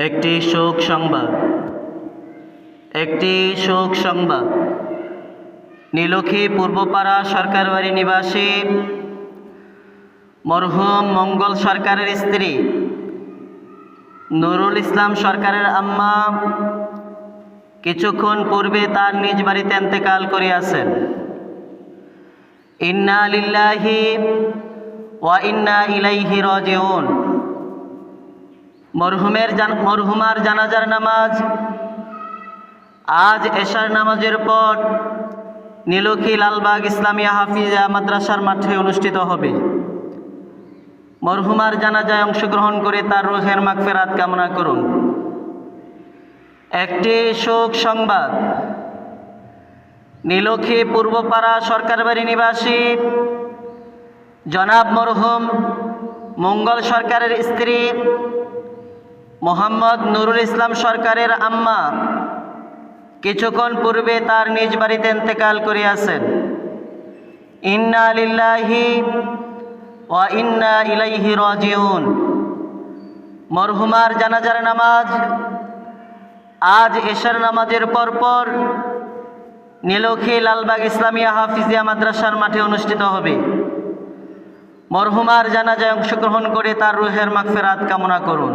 একটি শোক সংবাদ নীলক্ষী পূর্বপাড়া সরকারবাড়ি নিবাসী মরহুম মঙ্গল সরকারের স্ত্রী নুরুল ইসলাম সরকারের আম্মা কিছুক্ষণ পূর্বে তার নিজ বাড়িতে ইন্তেকাল করিয়াছেন। ইন্না লিল্লাহি ওয়া ইন্না ইলাইহি রাজিউন। মরহুমার জানাজার নামাজ আজ এশার নামাজের পর নীলক্ষী লালবাগ ইসলামিয়া হাফিজা মাদ্রাসার মাঠে অনুষ্ঠিত হবে। মরহুমার জানাজায় অংশগ্রহণ করে তার রূহের মাগফিরাত কামনা করুন। একটি শোক সংবাদ নীলক্ষী পূর্বপাড়া সরকারবাড়ি নিবাসী জনাব মরহুম মঙ্গল সরকারের স্ত্রী মোহাম্মদ নুরুল ইসলাম সরকারের আম্মা কিছুক্ষণ পূর্বে তার নিজ বাড়িতে ইন্তেকাল করিয়াছেন। ইন্না লিল্লাহি ওয়া ইন্না ইলাইহি রাজিউন। মরহুমার জানাজার নামাজ আজ এশার নামাজের পরপর নীলক্ষী লালবাগ ইসলামিয়া হাফিজিয়া মাদ্রাসার মাঠে অনুষ্ঠিত হবে। মরহুমার জানাজায় অংশগ্রহণ করে তার রূহের মাগফিরাত কামনা করুন।